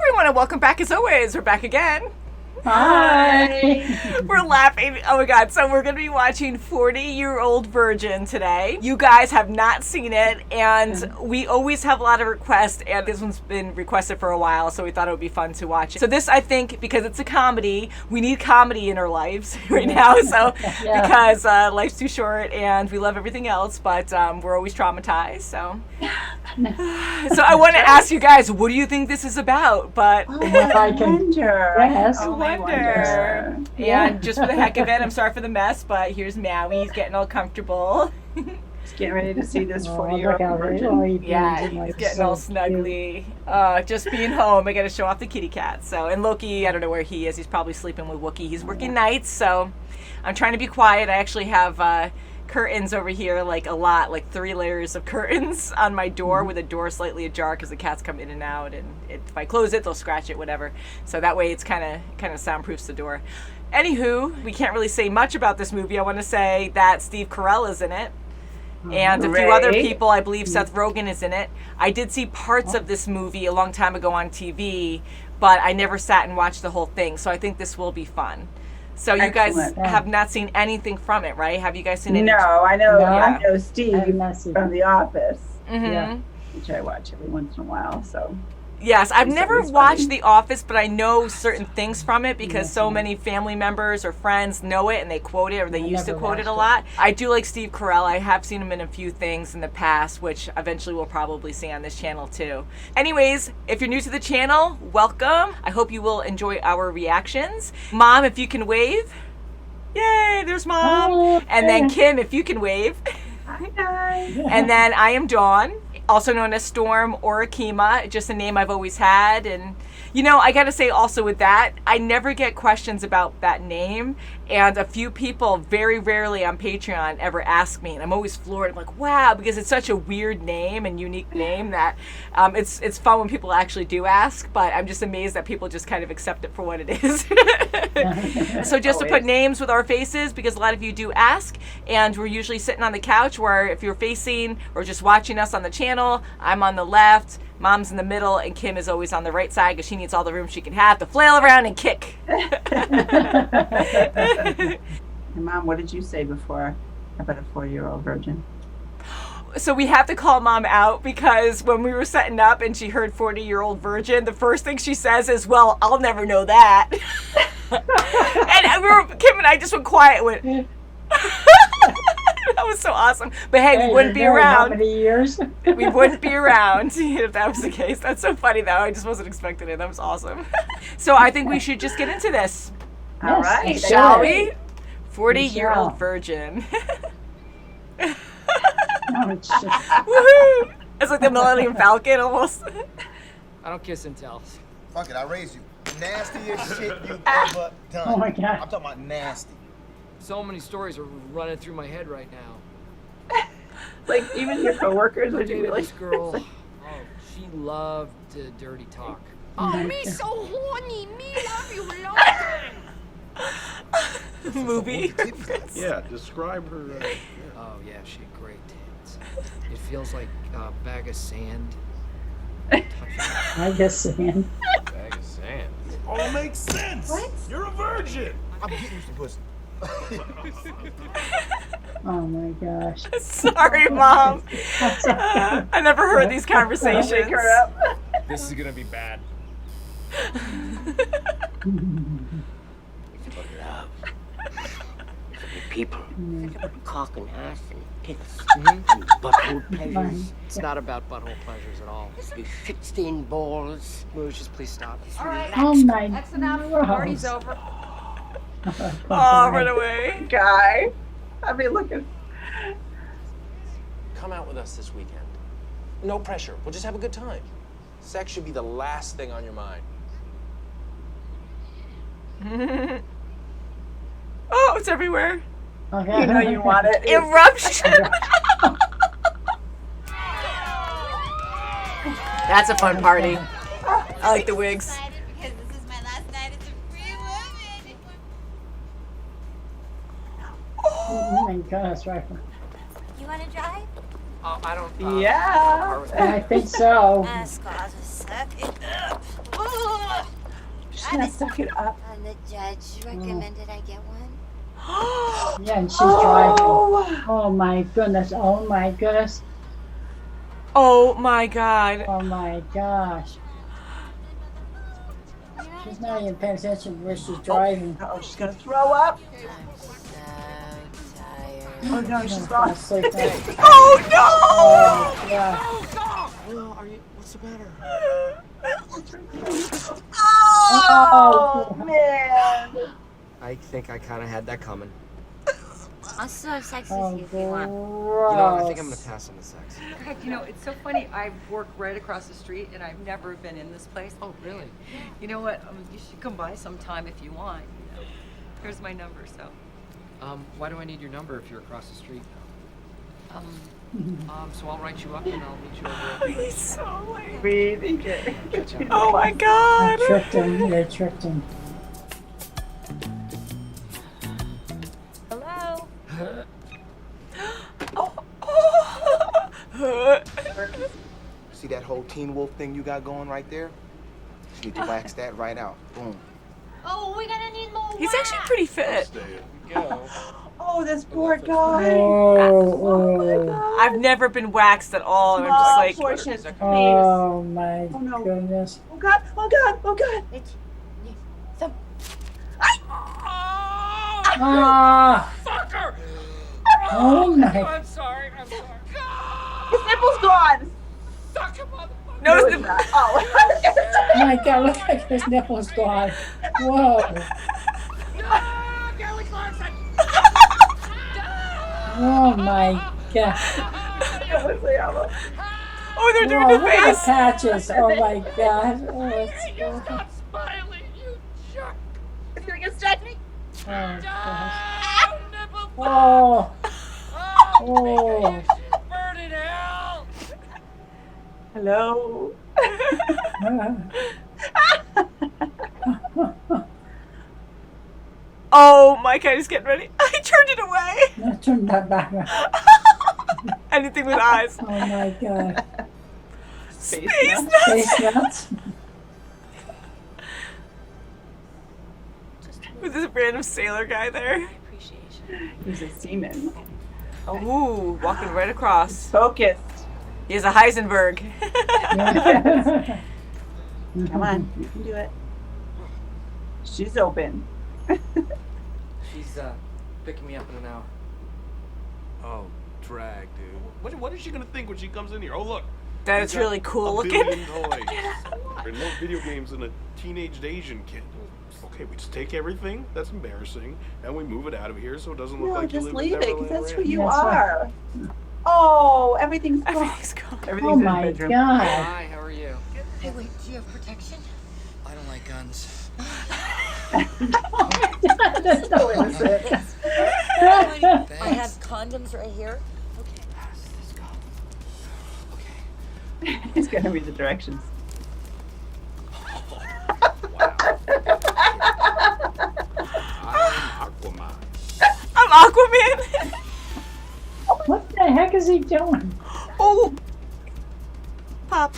everyone, and welcome back as always. We're back again. Hi. We're laughing. Oh my god. So we're going to be watching 40-Year-Old Virgin today. You guys have not seen it, and we always have a lot of requests, and this one's been requested for a while, so we thought it would be fun to watch it. So this, I think, because it's a comedy, we need comedy in our lives right now, so because life's too short, and we love everything else, but we're always traumatized, so. So I want to ask you guys, what do you think this is about? But I wonder. Yes. I wonder. And just for the heck of it, I'm sorry for the mess, but here's Maui. He's getting all comfortable. He's getting ready to see this 40-year-old look how virgin. Yeah, he's getting all snuggly. Just being home, I got to show off the kitty cat. So, and Loki, I don't know where he is. He's probably sleeping with Wookiee. He's working nights, so I'm trying to be quiet. I actually have curtains over here, like a lot, like 3 layers of curtains on my door with the door slightly ajar because the cats come in and out, and if I close it, they'll scratch it, whatever. So that way it's kind of soundproofs the door. Anywho, we can't really say much about this movie. I want to say that Steve Carell is in it. And a few other people. I believe Seth Rogen is in it. I did see parts of this movie a long time ago on TV, but I never sat and watched the whole thing. So I think this will be fun. So you guys have not seen anything from it, right? Have you guys seen it? No, I know Steve from The Office, Mm-hmm. which I watch every once in a while. So yes, I've never watched The Office, but I know certain things from it because so many family members or friends know it and they quote it, or they used to quote it a lot. I do like Steve Carell. I have seen him in a few things in the past, which eventually we'll probably see on this channel too. Anyways, if you're new to the channel, welcome. I hope you will enjoy our reactions. Mom, if you can wave. Yay, there's Mom. Oh, and then Kim, if you can wave. hi. And then I am Dawn, also known as Storm or Akima, just a name I've always had. And, you know, I gotta say also with that, I never get questions about that name. And a few people very rarely on Patreon ever ask me. And I'm always floored. I'm like, wow, because it's such a weird name and unique name that it's fun when people actually do ask. But I'm just amazed that people just kind of accept it for what it is. So just to put names with our faces, because a lot of you do ask. And we're usually sitting on the couch where if you're facing or just watching us on the channel, I'm on the left, Mom's in the middle, and Kim is always on the right side because she needs all the room she can have to flail around and kick. Hey, Mom, what did you say before about a 40-year-old virgin? So we have to call Mom out because when we were setting up and she heard 40-year-old virgin, the first thing she says is, well, I'll never know that. And Kim and I just went quiet and went, that was so awesome. But hey, we wouldn't be around. How many years? We wouldn't be around if that was the case. That's so funny, though. I just wasn't expecting it. That was awesome. So I think we should just get into this. All right. Shall we? 40-year-old virgin. Woohoo! It's like the Millennium Falcon almost. I don't kiss and tell. Fuck it, I raise you. Nastiest shit you've ever done. Oh my God. I'm talking about nasty. So many stories are running through my head right now. Like even your coworkers, I would you dated really? this girl. Oh, she loved to dirty talk. Oh, me so horny. Me love you long. Movie. Yeah, describe her. Oh yeah, she had great tits. It feels like a bag of sand. I guess sand. Bag of sand. All makes sense. What? You're a virgin. I'm getting you some pussy. Oh my gosh. Sorry, Mom. I never heard these conversations. Wake her up. This is gonna be bad. People, cock and ass and tits and butthole pleasures. It's not about butthole pleasures at all. Your shit-stained balls. Just please stop. All right. Oh my That's enough. The gross. party's over. Oh, run away. Guy. I mean, looking. Come out with us this weekend. No pressure. We'll just have a good time. Sex should be the last thing on your mind. Oh, it's everywhere. Okay. You know you want it. Eruption. That's a fun party. I like the wigs. Because this is my last night as a free woman. Oh my gosh, right. You want to drive? Oh, I don't. Yeah. I think so. Let's go. I'll just suck it up. Gonna suck it up. And the judge recommended I get one. Yeah, and she's driving. Oh, Oh my goodness. Oh my goodness. Oh my god. Oh my gosh. She's not even paying attention where she's driving. oh, she's gonna throw up. I'm so tired. Oh no, she's She's gone. gonna sleep now. Oh no! Oh, yeah. Well, are you? What's the matter? Oh man. I think I kind of had that coming. I'll still have sex Oh, with you if you want. gross. You know, I think I'm gonna pass on the sex. Heck, you know, it's so funny. I work right across the street, and I've never been in this place. Oh, really? You know what? You should come by sometime if you want. You know, here's my number. So, Why do I need your number if you're across the street? So I'll write you up and I'll meet you over. He's so lame. Breathing. Oh my I god. tricked him. They tricked him. hello. See that whole Teen Wolf thing you got going right there? You need to wax that right out. Boom. Oh, we're gonna need more. He's actually pretty fit. Oh, this poor guy. Oh, I've never been waxed at all, and I'm Small just like, portion of face. oh my Oh, no. goodness. Oh god, oh god, oh god. Ah! Oh my. I'm sorry. His nipple's gone. no, No, it's it's the, not. Oh. Oh my god, look like his nipple's gone. Whoa. Oh my god. oh, they're doing Whoa, the look at the face. patches. Oh my god. Oh, it's It's gonna get stretchy. oh, gosh. Oh. Oh. Hello. Oh, my god, he's getting ready. I turned it away. Now turn that back around. Anything with eyes. Oh my god. Space nuts. nuts. Face nuts. With this random sailor guy there. He's a seaman. Ooh, walking right across. Focused. He has a Heisenberg. Come on, you can do it. She's open. She's picking me up in an hour. Oh, drag, dude. What is she gonna think when she comes in here? Oh, look. That is really cool a looking. billion toys. There are no video games and a teenaged Asian kid. Okay, we just take everything that's embarrassing and we move it out of here so it doesn't look No, like you just live leave in it, because Neverland that's who Ranch. you That's right. are. Oh, everything's gone. Everything's gone. Everything's Oh in the my bedroom. god. Hi, how are you? Hey, wait. Do you have protection? I don't like guns. That's so innocent. I have condoms right here. Let's go. Okay. He's gonna read the directions. I'm Aquaman. I'm Aquaman. What the heck is he doing? Oh. Pop.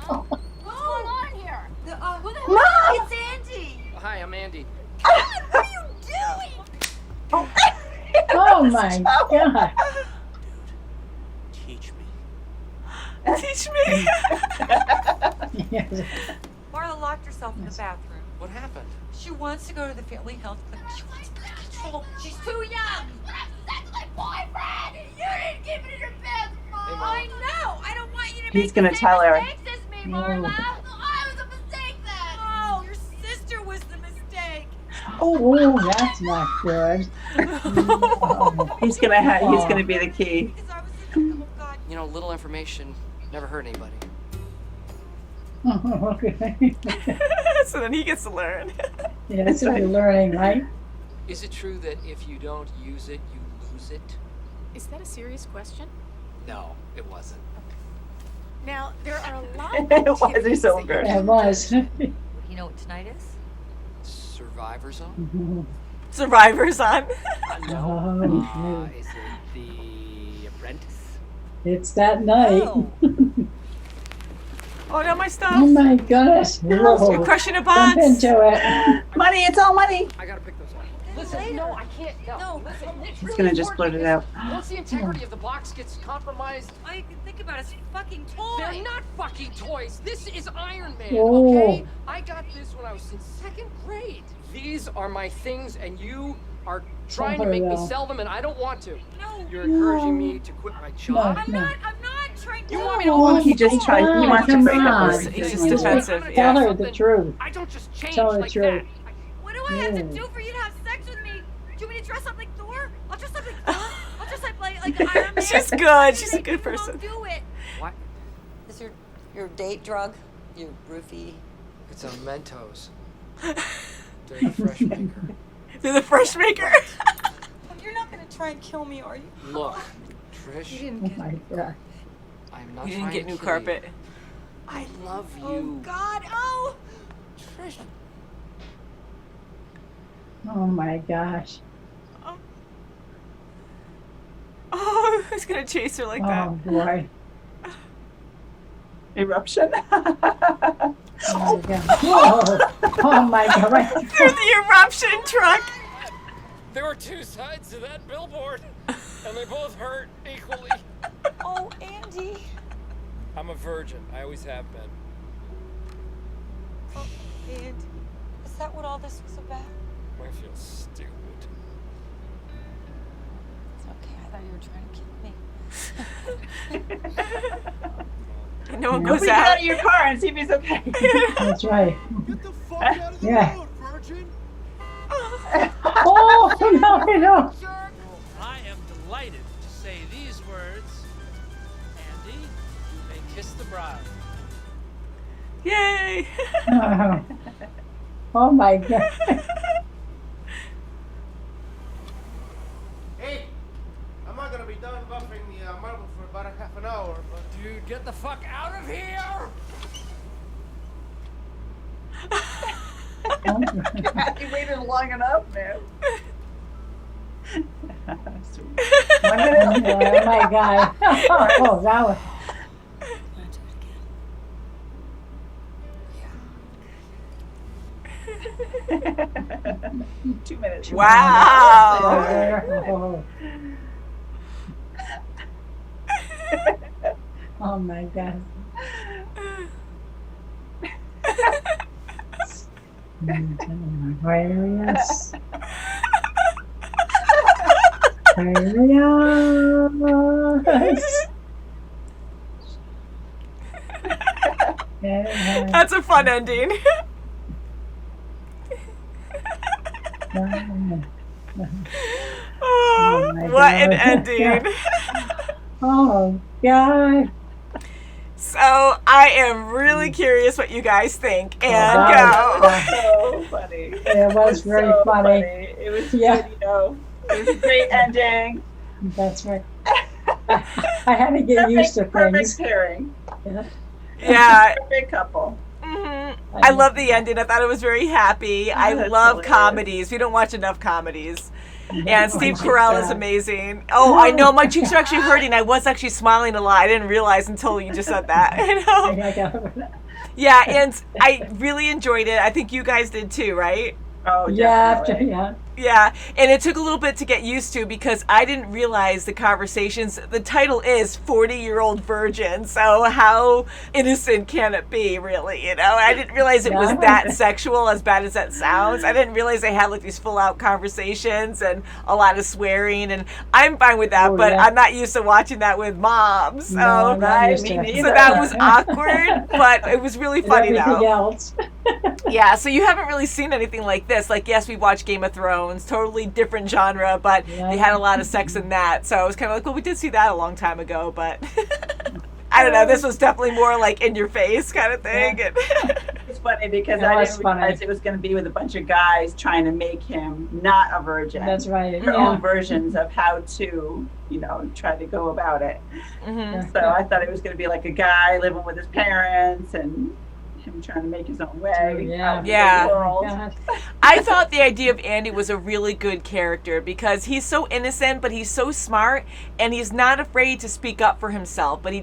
What's going on here? Who the hell? No! It's Andy. Hi, I'm Andy. What are you doing? Oh my god. Teach me. Teach me. Yes. Marla locked herself in the bathroom. What happened? She wants to go to the family health clinic. She wants birth control. She's Too young. But I'm sex with my boyfriend. You didn't keep it in your pants, Mom. I know. I don't want you to He's make gonna the tell same her. mistakes as me, No. Marla. I was a mistake then. Oh, your sister was the mistake. Oh, that's not good. Oh, He's gonna be the key. Because I was oh God. You know, little information never hurt anybody. okay. So then he gets to learn. Yeah, that's what you're learning, right? Is it true that if you don't use it, you lose it? Is that a serious question? No, it wasn't. Now, there are a lot of Why is he so activities good? It was. You know what tonight is? Survivor Zone? Survivors on. Oh, Is it The Apprentice? it's that night. Oh. Oh no, my stuff. Oh my goodness. Whoa. You're crushing a Bump box. into it. Money, it's all money. I gotta pick those up. Listen, no, I can't. No, listen. He's gonna just split it out. Once the integrity of the box gets compromised, All you can think about is fucking toys. they're not fucking toys. This is Iron Man, Whoa. okay? I got this when I was in 2nd grade. These are my things, and you are trying to make me sell them, and I don't want to. No. You're encouraging me to quit my job. I'm not trying to. You want me to Oh, lose he just tried. He wants to Come break up on. his He's just business. defensive. Tell Yeah. her the truth. I don't just change Tell her the like truth. that. What do I have to do for you to have sex with me? Do you want me to dress up like Thor? I'll dress up like Thor. I'll dress up like Iron Man. She's good. She's a Like, good you won't person. do it. What? Is your date drug? Your roofie? It's a Mentos. They're the fresh maker. They're the fresh maker. You're not gonna try and kill me, are you? Look, Trish, Oh my God. I'm not You didn't trying get to new kill carpet. you. I love you. Oh God! Oh! Trish. Oh my gosh. Oh, who's gonna chase her like that? Oh boy. Eruption. Oh my God. Whoa. Oh my God. Right. Through the eruption truck. There were two sides to that billboard, and they both hurt equally. Oh, Andy. I'm a virgin. I always have been. Oh, Andy. Is that what all this was about? I feel stupid. It's okay. I thought you were trying to kill me. No one Put goes it out out. of your car and see if he's okay. That's right. Get the fuck out of the Yeah. road, virgin. Oh no, no. I am delighted to say these words. Andy, you may kiss the bride. Yay! Oh my God. Hey, I'm not gonna be done buffing the marble for about a half an hour, but Dude, get the fuck out of here! He waited long enough, man. Sweet. 1 Oh minute. my God. Oh, that was. 2 minutes. Wow. Oh. Oh my God. Aquarius. Aquarius. That's a fun ending. Oh, my what an God. ending. Oh God. So I am really curious what you guys think. And Wow. go. So funny. It was very so funny. It was Yeah. good, you know. It was a great ending. That's right. I had to get used to Perfect things. pairing. Yeah. Perfect couple. I love the ending. I thought it was very happy. I that's love hilarious. comedies. We don't watch enough comedies. And Steve Oh, Carell is God. amazing. Oh, I know. My cheeks are actually hurting. I was actually smiling a lot. I didn't realize until you just said that. You know? Yeah, and I really enjoyed it. I think you guys did too, right? Oh, Yeah, definitely. yeah. Yeah, and it took a little bit to get used to because I didn't realize the conversations. The title is 40-Year-Old Virgin, so how innocent can it be, really? You know, I didn't realize it was Yeah. that sexual, as bad as that sounds. I didn't realize they had like these full-out conversations and a lot of swearing, and I'm fine with that, Oh, but yeah. I'm not used to watching that with moms. So, No, I'm not Right, used me to it. neither. so that was awkward, but it was really funny Everything though. else. Yeah, so you haven't really seen anything like this. Like, yes, we watched Game of Thrones, totally different genre, but Yeah. they had a lot of sex in that. So I was kind of like, well, we did see that a long time ago, but I don't know. This was definitely more like in your face kind of thing. And It's funny because That I was didn't funny. realize it was going to be with a bunch of guys trying to make him not a virgin. That's right. Their Yeah. own versions of how to, you know, try to go about it. Mhm. So I thought it was going to be like a guy living with his parents and him trying to make his own way. Yeah. Yeah. The world. God. I thought the idea of Andy was a really good character because he's so innocent, but he's so smart, and he's not afraid to speak up for himself. But he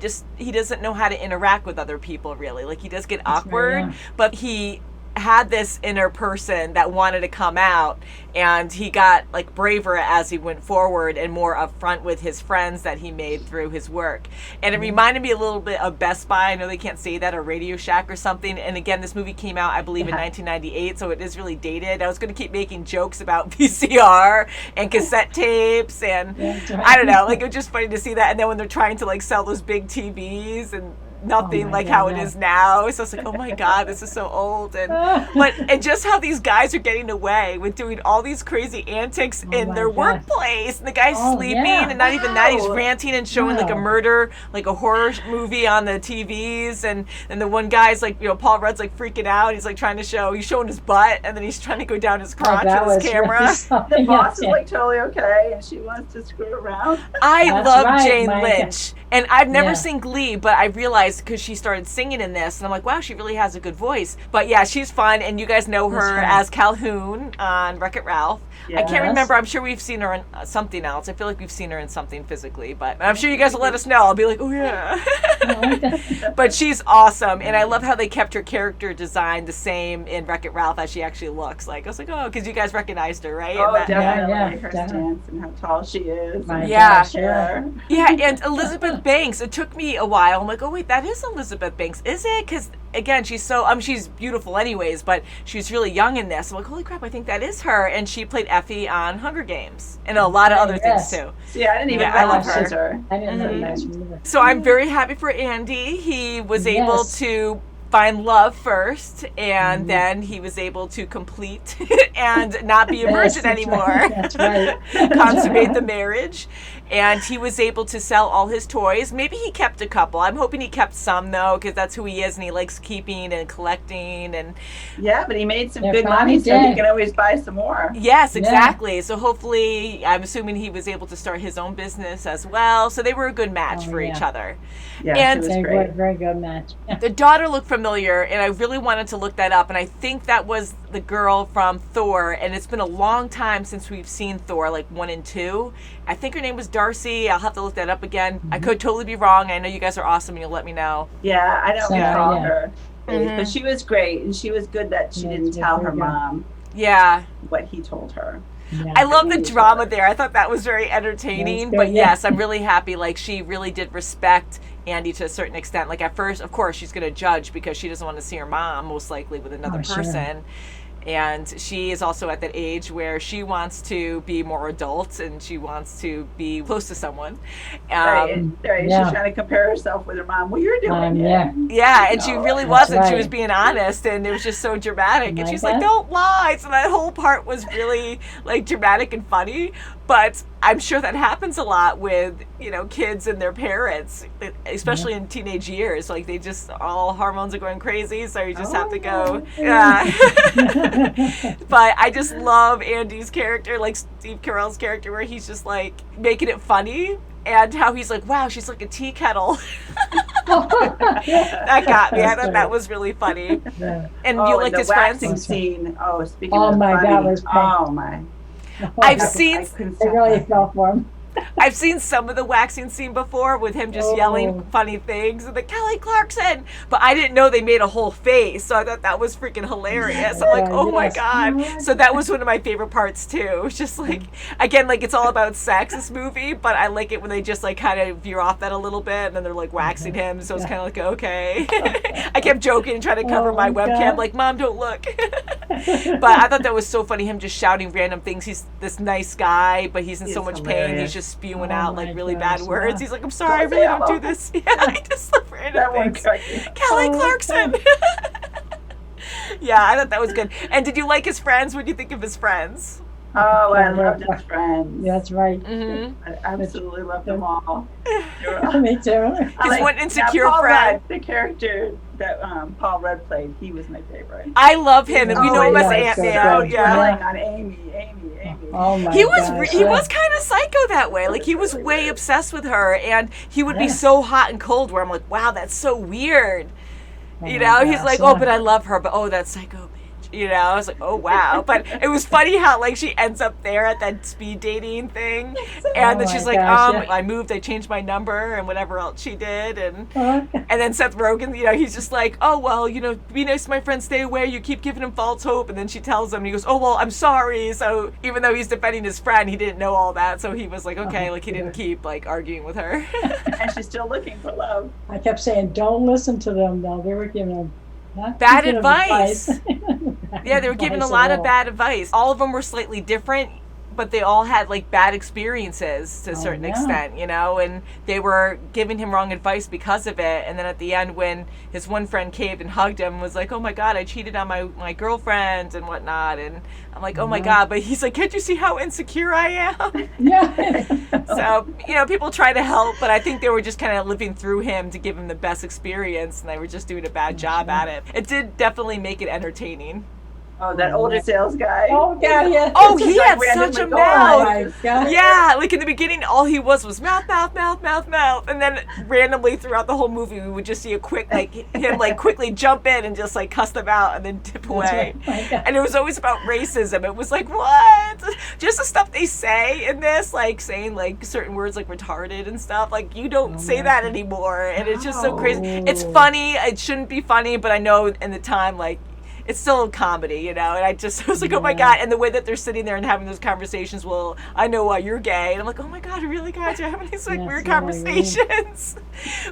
doesn't know how to interact with other people really. Like he does get awkward, yeah. but he had this inner person that wanted to come out, and he got like braver as he went forward and more upfront with his friends that he made through his work. And it reminded me a little bit of Best Buy. I know they can't say that, or Radio Shack or something. And again, this movie came out, I believe, in 1998, so it is really dated. I was going to keep making jokes about VCR and cassette tapes, and I don't know, like it was just funny to see that. And then when they're trying to like sell those big TVs and nothing like how it is now. So it's like, oh my God, this is so old. And just how these guys are getting away with doing all these crazy antics in their workplace. And the guy's sleeping, and not even that, he's ranting and showing like a murder, like a horror movie on the TVs. And the one guy's like, Paul Rudd's like freaking out. He's like trying to he's showing his butt, and then he's trying to go down his crotch with his camera. The boss is like totally okay, and she wants to screw around. I love Jane Lynch. And I've never seen Glee, but I realized because she started singing in this, and I'm like, wow, she really has a good voice. But yeah, she's fun, and you guys know her as Calhoun on Wreck-It Ralph. I can't remember. I'm sure we've seen her in something else. I feel like we've seen her in something physically, but I'm sure you guys will let us know. I'll be like, oh yeah. But she's awesome, and I love how they kept her character design the same in Wreck-It Ralph as she actually looks. Like I was like, oh, because you guys recognized her, right? Oh, definitely. Her stance and how tall she is. Yeah, and Elizabeth Banks. It took me a while. I'm like, oh wait, that is Elizabeth Banks, is it? Because again, she's so she's beautiful anyways, but she's really young in this. I'm like, holy crap, I think that is her. And she played Effie on Hunger Games and a lot of other things too. See, I didn't even recognize her. I didn't recognize her either. So I'm very happy for Andy. He was able to find love first, and then he was able to complete and not be a virgin anymore. That's right. Consummate the marriage. And he was able to sell all his toys. Maybe he kept a couple. I'm hoping he kept some, though, because that's who he is, and he likes keeping and collecting. And yeah, but he made some good money, so he can always buy some more. Yes, exactly. So hopefully, I'm assuming he was able to start his own business as well. So they were a good match for each other. Yeah, and it was great. Very good match. The daughter looked familiar, and I really wanted to look that up. And I think that was the girl from Thor. And it's been a long time since we've seen Thor, like 1 and 2. I think her name was Darcy. I'll have to look that up again. I could totally be wrong. I know you guys are awesome, and you'll let me know. Yeah, I don't recall her. But she was great, and she was good that she didn't tell her mom what he told her. Yeah. I love the drama there. I thought that was very entertaining. But yes, I'm really happy. Like, she really did respect Andy to a certain extent. Like, at first, of course, she's going to judge because she doesn't want to see her mom, most likely, with another person. And she is also at that age where she wants to be more adult and she wants to be close to someone. She's trying to compare herself with her mom. Well, you're doing it. Yeah, and she really wasn't. She was being honest, and it was just so dramatic. And she's like, don't lie. So that whole part was really like dramatic and funny. But I'm sure that happens a lot with, kids and their parents, especially in teenage years. Like, they just, all hormones are going crazy, so you just have to go. But I just love Andy's character, like Steve Carell's character, where he's just like making it funny, and how he's like, wow, she's like a tea kettle. That got me. I thought that was really funny. And you liked his friends? Scene. Oh, speaking of funny. That was oh my. I've seen. I really fell for him. I've seen some of the waxing scene before with him just yelling funny things and the Kelly Clarkson, but I didn't know they made a whole face, so I thought that was freaking hilarious. I'm like, oh my God. So that was one of my favorite parts too. It's just like, again, like it's all about sex, this movie, but I like it when they just like kind of veer off that a little bit and then they're like waxing him, so it's kind of like, okay. I kept joking and trying to cover my webcam, like, Mom, don't look. But I thought that was so funny, him just shouting random things. He's this nice guy, but he's in so much pain. He's just spewing out like really bad words. He's like, I'm sorry, I really don't do this. Yeah, I just love random things. Kelly Clarkson. Yeah, I thought that was good. And did you like his friends? What did you think of his friends? Oh, I loved his friends. That's right. I absolutely loved them all. Me too. His one insecure Paul friend. Rudd, the character that Paul Rudd played, he was my favorite. I love him, and we know him as Ant-Man. Dwelling on Amy. Oh my he was kind of psycho that way. Like, he was way obsessed with her, and he would be so hot and cold where I'm like, wow, that's so weird. You know, he's like, oh, but I love her, but oh, that psycho bitch. You know, I was like, oh, wow. But it was funny how, like, she ends up there at that speed dating thing. And then she's like, I moved, I changed my number and whatever else she did. And then Seth Rogen, you know, he's just like, oh, well, you know, be nice to my friend, stay away. You keep giving him false hope. And then she tells him, and he goes, oh, well, I'm sorry. So even though he's defending his friend, he didn't know all that. So he was like, okay, like, he didn't keep, like, arguing with her. And she's still looking for love. I kept saying, don't listen to them, though. They were giving him bad advice. Yeah, they were giving a lot of bad advice. All of them were slightly different, but they all had like bad experiences to a certain extent, you know, and they were giving him wrong advice because of it. And then at the end, when his one friend caved and hugged him and was like, oh my God, I cheated on my girlfriend and whatnot. And I'm like, oh my God, but he's like, can't you see how insecure I am? Yeah. So, you know, people try to help, but I think they were just kind of living through him to give him the best experience, and they were just doing a bad job at it. It did definitely make it entertaining. Oh, that older sales guy. Oh, God, yeah. Oh, he had such a mouth. Oh, my God. Yeah, like in the beginning, all he was mouth, mouth, mouth, mouth, mouth. And then randomly throughout the whole movie, we would just see a quick, like, him, like, quickly jump in and just, like, cuss them out and then dip away. Right. And it was always about racism. It was like, what? Just the stuff they say in this, like, saying, like, certain words, like, retarded and stuff. Like, you don't say that anymore. And it's just so crazy. It's funny. It shouldn't be funny, but I know in the time, like, it's still a comedy, you know, and I was like, oh my God, and the way that they're sitting there and having those conversations, well, I know why you're gay, and I'm like, oh my God, really, guys, you're having these, like, weird conversations.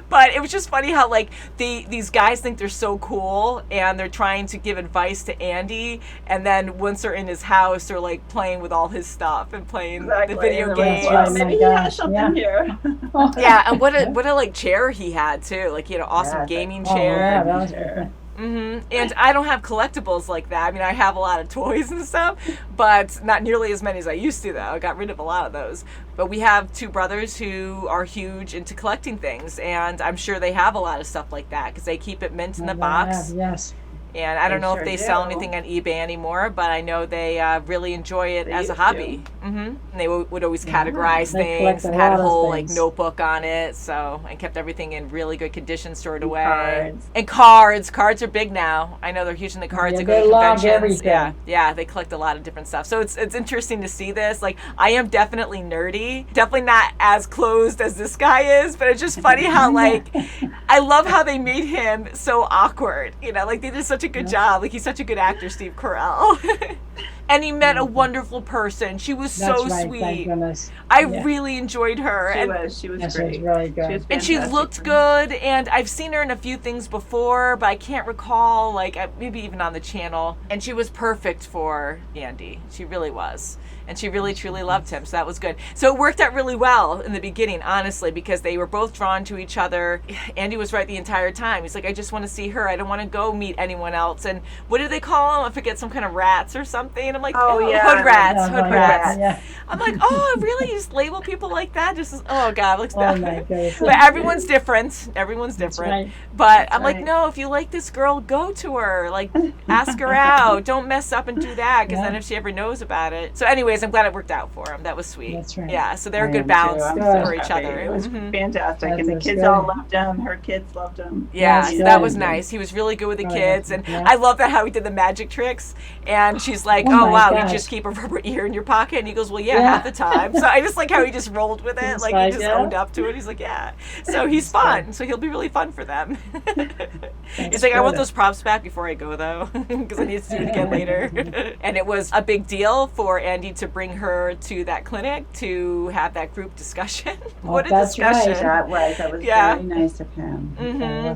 But it was just funny how, like, these guys think they're so cool, and they're trying to give advice to Andy, and then once they're in his house, they're, like, playing with all his stuff and playing the video games. Well, maybe he has something here. Yeah, and what a, like, chair he had, too. Like, he had an awesome gaming chair. Oh, yeah, that was good. And I don't have collectibles like that. I mean, I have a lot of toys and stuff, but not nearly as many as I used to, though. I got rid of a lot of those. But we have two brothers who are huge into collecting things, and I'm sure they have a lot of stuff like that because they keep it mint in the box. Yes. And I don't know if they sell anything on eBay anymore, but I know they really enjoy it as a hobby. And they would always categorize things and had a whole like notebook on it, so and kept everything in really good condition, stored away. And cards are big now. I know they're huge in the cards. They go to conventions. Yeah, they collect a lot of different stuff. So it's interesting to see this. Like, I am definitely nerdy, definitely not as closed as this guy is, but it's just funny how like I love how they made him so awkward. You know, like they did such a good job. Like, he's such a good actor, Steve Carell. And he met a wonderful person. She was so sweet. Thank goodness. I really enjoyed her. She was great. She was really good. And she looked good. And I've seen her in a few things before, but I can't recall, like, maybe even on the channel. And she was perfect for Andy. She really was. And she really, truly loved him, so that was good. So it worked out really well in the beginning, honestly, because they were both drawn to each other. Andy was right the entire time. He's like, I just want to see her. I don't want to go meet anyone else. And what do they call them? I forget, some kind of rats or something. And I'm like, hood rats. Yeah. I'm like, oh, really? You just label people like that? Oh, God. Looks bad. My God. But everyone's different. Everyone's different. Right. But I'm like, no, if you like this girl, go to her. Like, ask her out. Don't mess up and do that, because then if she ever knows about it. So anyways, I'm glad it worked out for him. That was sweet. That's right. Yeah, so they're a good balance for each other. It was fantastic. And the kids all loved him. Her kids loved him. Yeah, so that was nice. He was really good with the kids. And I love that how he did the magic tricks. And she's like, oh wow, you just keep a rubber ear in your pocket? And he goes, well, yeah, half the time. So I just like how he just rolled with it. Like, he just owned up to it. He's like, yeah. So he's fun. So he'll be really fun for them. He's like, I want those props back before I go, though, because I need to do it again later. And it was a big deal for Andy to bring her to that clinic to have that group discussion. What a discussion. Right. That was very nice of him.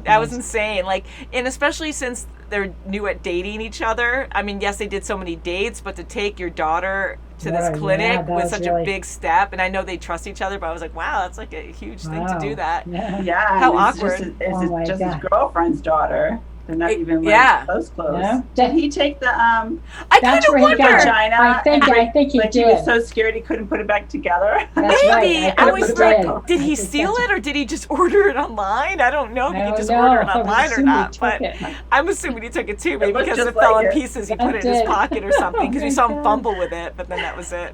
That was insane. Like, and especially since they're new at dating each other. I mean, yes, they did so many dates, but to take your daughter to this clinic was such a big step. And I know they trust each other, but I was like, wow, that's like a huge thing to do that. Yeah. How awkward. It's just his girlfriend's daughter. They're not even like close. Yeah. Did he take the I kind of wonder. China? I think he did. He was so scared he couldn't put it back together. Maybe. I was like, did he steal it or did he just order it online? I don't know if he just ordered it online or not, but I'm assuming he took it too. Maybe because it fell in pieces, he put it in his pocket or something, because we saw him fumble with it, but then that was it.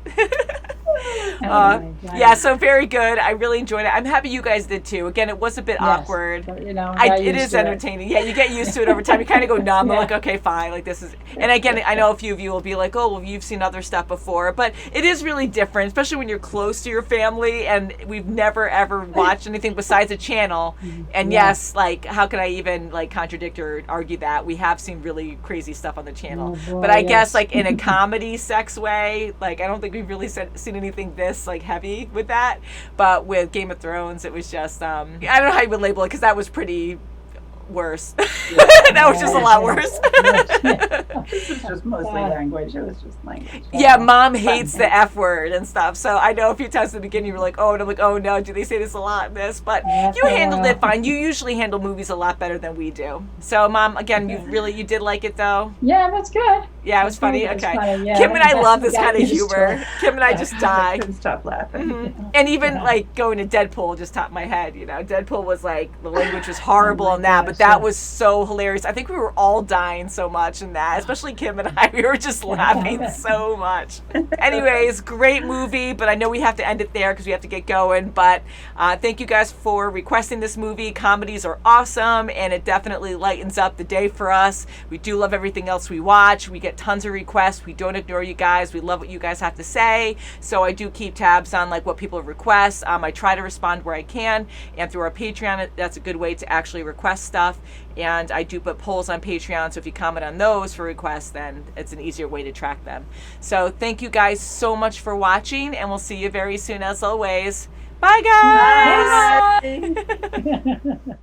Yeah, so very good. I really enjoyed it. I'm happy you guys did too. Again, it was a bit awkward. But, you know, it is entertaining. Yeah, you get used to it over time. You kind of go numb. Like, okay, fine. Like this is. And again, I know a few of you will be like, oh, well, you've seen other stuff before, but it is really different, especially when you're close to your family. And we've never ever watched anything besides a channel. And yes, like, how can I even like contradict or argue that we have seen really crazy stuff on the channel? Oh, boy, but I guess like in a comedy sex way, like I don't think we've really seen anything this like heavy with that. But with Game of Thrones, it was just I don't know how you would label it, because that was pretty worse. That was just a lot worse. This is just mostly language. It was just language. Yeah, Mom hates the F word and stuff. So I know a few times at the beginning you were like, oh, and I'm like, oh no, do they say this a lot in this? But you handled it fine. You usually handle movies a lot better than we do. So Mom, again, you did like it though? Yeah, it was good. Yeah, it was funny. Okay. Funny, yeah. Kim and I love this kind of humor. Kim and I just die. I couldn't stop laughing. And even like going to Deadpool just topped my head. You know, Deadpool was like, the language was horrible in that, but that was so hilarious. I think we were all dying so much in that, especially Kim and I. We were just laughing so much. Anyways, great movie, but I know we have to end it there because we have to get going. But thank you guys for requesting this movie. Comedies are awesome, and it definitely lightens up the day for us. We do love everything else we watch. We get tons of requests. We don't ignore you guys. We love what you guys have to say. So I do keep tabs on like what people request. I try to respond where I can, and through our Patreon, that's a good way to actually request stuff. And I do put polls on Patreon, so if you comment on those for requests, then it's an easier way to track them. So thank you guys so much for watching, and we'll see you very soon as always. Bye, guys! Bye.